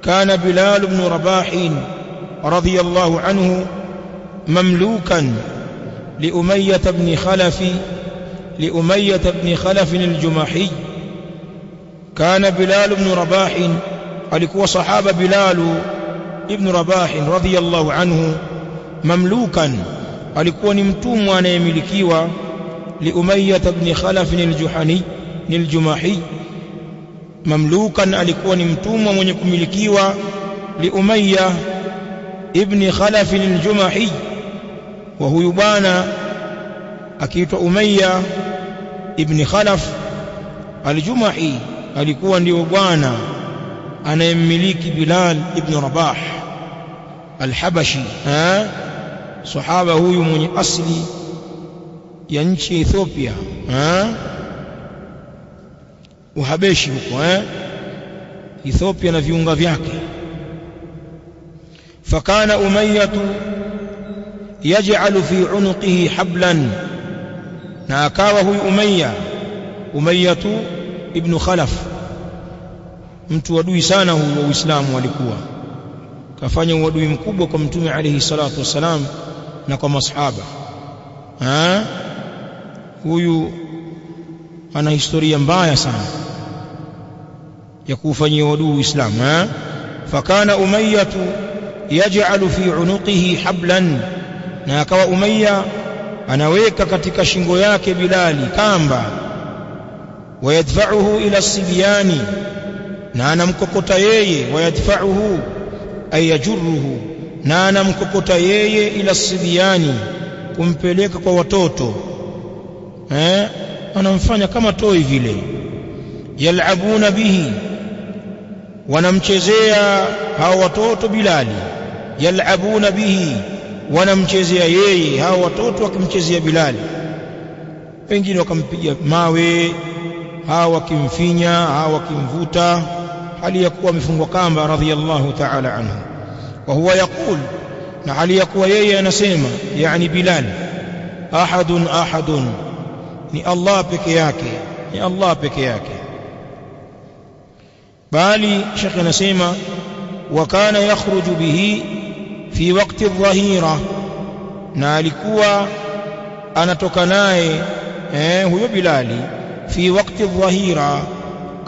كان بلال بن رباح رضي الله عنه مملوكا لأمية بن خلف الجمحي. كان بلال بن رباح alikuwa sahaba Bilal ibn Rabah radhiyallahu anhu mamlukan, alikuwa ni mtumwa anayemilikiwa li Umayyah ibn Khalaf al-Jumahi. Mamlukan, alikuwa ni mtumwa mwenye kumilikiwa li Umayyah ibn Khalaf al-Jumahi. Wa huyu bwana akiitwa Umayyah ibn Khalaf al-Jumahi alikuwa ndio bwana anayemmiliki Bilal ibn Rabah al-Habashi. Sahaba huyu mwenye asili ya nchi Ethiopia, Uhabeshi huko, Ethiopia na viunga vyake. Fakana Umayyah yaj'alu fi unuqihi hablan, na akawa huyu Umayyah ibn Khalaf mtu wadui sana huyu wa Uislamu, alikuwa kafanya uadui mkubwa kwa Mtume alayhi salatu wasalam na kwa masahaba. Huyu ana historia mbaya sana ya kufanyia uadui Uislamu. Fakana Umayyah yaj'alu fi unuqihi hablan, na akawa Umayyah anaweka katika shingo yake Bilali kamba. Wayadfa'uhu ila sibyani, na anamkokota yeye. Wayadfa'uhu ay yajurruhu, na anamkokota yeye ila sibyani, kumpeleka kwa watoto. Anamfanya kama toi vile. Yal'abuna bihi, wanamchezea hao watoto Bilali. Yal'abuna bihi, wanamchezea yeye hao watoto, wakimchezea Bilali. Wengine wakampiga mawe, hao wakimfinya, hao wakimvuta, hali ya kuwa amefungwa kamba radhiyallahu ta'ala anhu. Wa huwa yaqul, na hali ya kuwa yeye anasema, yani Bilal, ahadun, ni Allah peke yake, ni Allah peke yake. Bali Sheikh anasema, wa kana yakhruju bihi fi waqti adh-dhahira, na alikuwa anatoka naye huyo Bilali fi waqti adh-dhahira,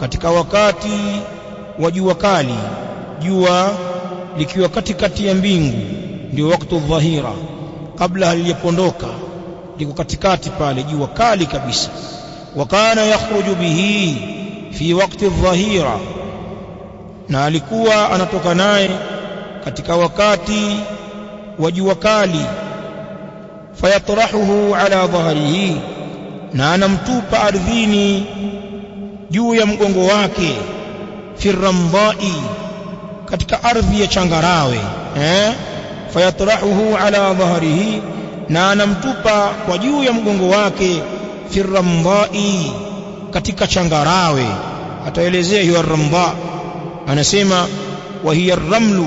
katika wakati wa jua kali, jua likiwa katikati ya mbingu, ndio wakati adh-dhahira, kabla halijapondoka, liko katikati pale, jua kali kabisa. Wa kana yakhruju bihi fi waqti adh-dhahira, na alikuwa anatoka naye katika wakati wa jua kali. Fayatrahuhu ala dhahrihi, na anamtupa ardhini juu ya mgongo wake. Fi ramdai, katika ardhi ya changarawe. Fayatrahuhu ala dhahrihi, na anamtupa kwa juu ya mgongo wake. Fi ramdai, katika changarawe. Ataelezea hiyo ramda, anasema wa hiya ramlu,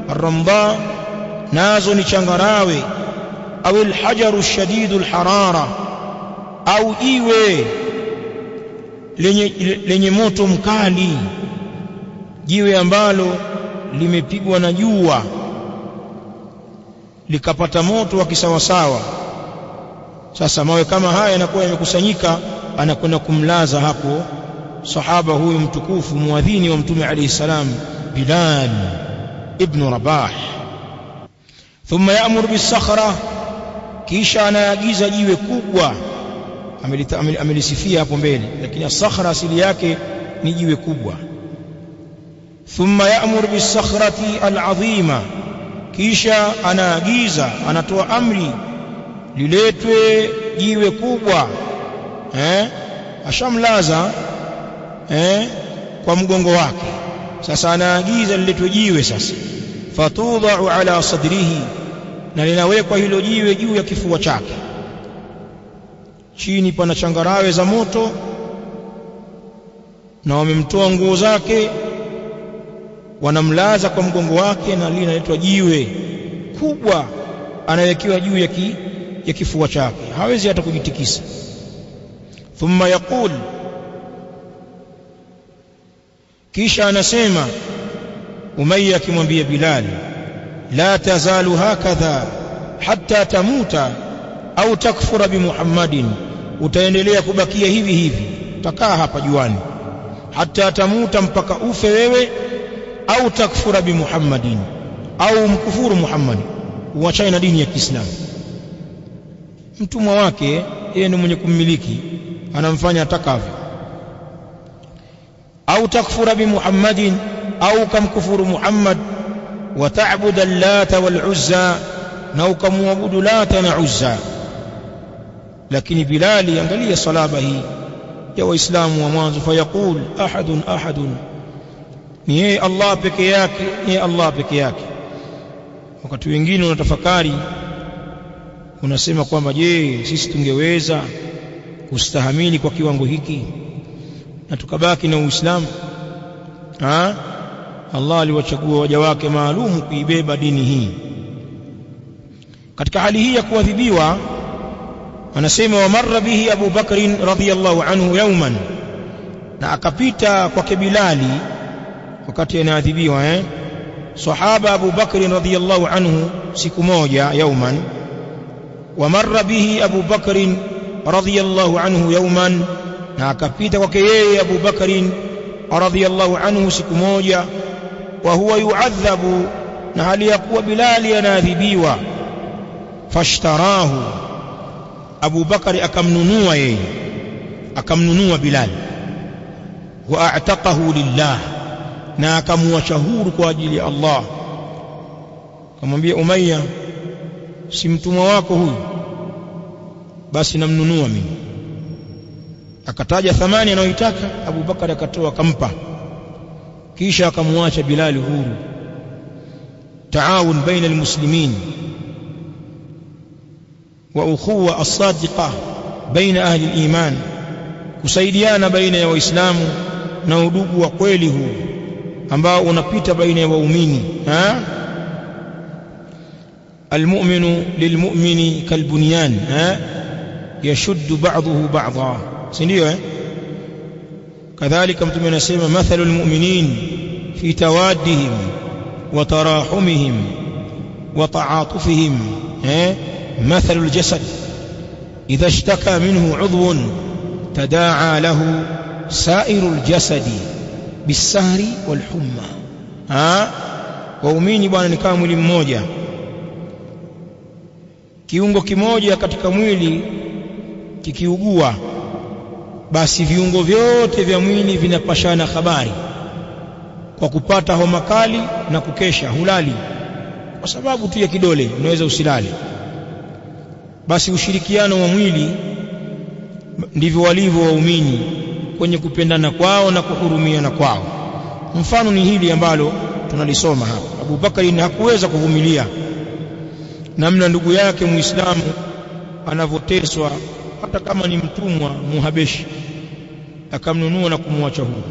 ar-ramda nazo ni changarawe. Au al-hajaru shadidu al-harara, au jiwe lenye moto mkali, jiwe ambalo limepigwa na jua likapata moto wa kisawasawa. Sasa mawe kama haya yanakuwa yamekusanyika, anakwenda kumlaza hapo sahaba huyu mtukufu, muadhini wa Mtume alayhi salam, Bilal ibn Rabah. Thumma ya'muru bis-sakhra, kisha anaagiza jiwe kubwa. Amelisifia hapo mbele, lakini as-sakhra asili yake ni jiwe kubwa. Thumma ya'muru bis-sakhrati al-'azima, kisha anaagiza, anatoa amri liletwe jiwe kubwa. Ashamlaza kwa mgongo wake, sasa anaagiza liletwe jiwe. Sasa fatudha'u ala sadrihi, na linawekwa hilo jiwe juu ya kifua chake. Chini pana changarawe za moto, na wamemtoa nguo zake, wanamlaza kwa mgongo wake, na linaletwa jiwe kubwa, anawekewa juu ya kifua chake, hawezi hata kujitikisa. Thumma yaqul, kisha anasema, Umayya akimwambia Bilal, la tazalu hakadha hatta tamuta au takfura bi Muhammadin, utaendelea kubakia hivi hivi, utakaa hapa juani, hatta tamuta, mpaka ufe wewe, au takfura bi Muhammadin, au mkufuru Muhammad, uachane na dini ya Kiislamu. Mtumwa wake yeye ni mwenye kummiliki, anamfanya atakavyo. Au takfura bi Muhammadin, au kamkufuru Muhammad, wa ta'bud al-Lata wal-Uzza, na ukamwabudu Lata na Uzza. Lakini Bilali, angalia salaba hii ya waislamu wa mwanzo, fayaqul ahadun, ni yeye Allah peke yake, ni Allah peke yake. Wakati wengine unatafakari, unasema kwamba je, sisi tungeweza kustahamili kwa kiwango hiki na tukabaki na Uislamu? Allah aliwachagua waja wake maalum kuibeba dini hii. Katika hali hii ya kuadhibiwa, anasema wa marra bihi Abu Bakr radhiyallahu anhu yawman, na akapita kwake Bilali wakati anaadhibiwa. Sahaba Abu Bakr radhiyallahu anhu siku moja, yawman. Wa marra bihi Abu Bakr radhiyallahu anhu yawman, na akapita kwake yeye Abu Bakr radhiyallahu anhu siku moja. Wa huwa yu'adhabu, na hali ya kuwa Bilali anaadhibiwa. Fashtarahu, Abu Bakari akamnunua yeye, akamnunua Bilal. Wa a'taqahu lillah, na akamwacha huru kwa ajili ya Allah. Akamwambia Umayya, si mtumwa wako huyu, basi namnunua mimi. Akataja thamani anayoitaka, Abu Bakari akatoa akampa, kisha akamwacha Bilal huru. Taawun baina almuslimin wa ukhuwa as-sadiqa baina ahli al-iman, kusaidiana baina ya waislamu na udugu wa kweli huu ambao unapita baina ya waumini. Almu'minu lilmu'mini kalbunyan yashuddu ba'dahu ba'dha, si ndio? Kadhalika Mtume anasema mathalul mu'minin fi tawaddihim wa tarahumihim wa ta'atufihim mathalul jasad idha ishtaka minhu 'udhun tada'a lahu sairul jasadi bisahri wal humma. Waumini bwana ni kama mwili mmoja, kiungo kimoja katika mwili kikiugua, basi viungo vyote vya mwili vinapashana habari kwa kupata homa kali na kukesha, hulali kwa sababu tu ya kidole, unaweza usilale. Basi ushirikiano wa mwili ndivyo walivyo waumini kwenye kupendana kwao na kuhurumiana kwao. Mfano ni hili ambalo tunalisoma hapa. Abu Bakari hakuweza kuvumilia namna ndugu yake Muislamu anavyoteswa, hata kama ni mtumwa Muhabeshi, akamnunua na kumwacha huru.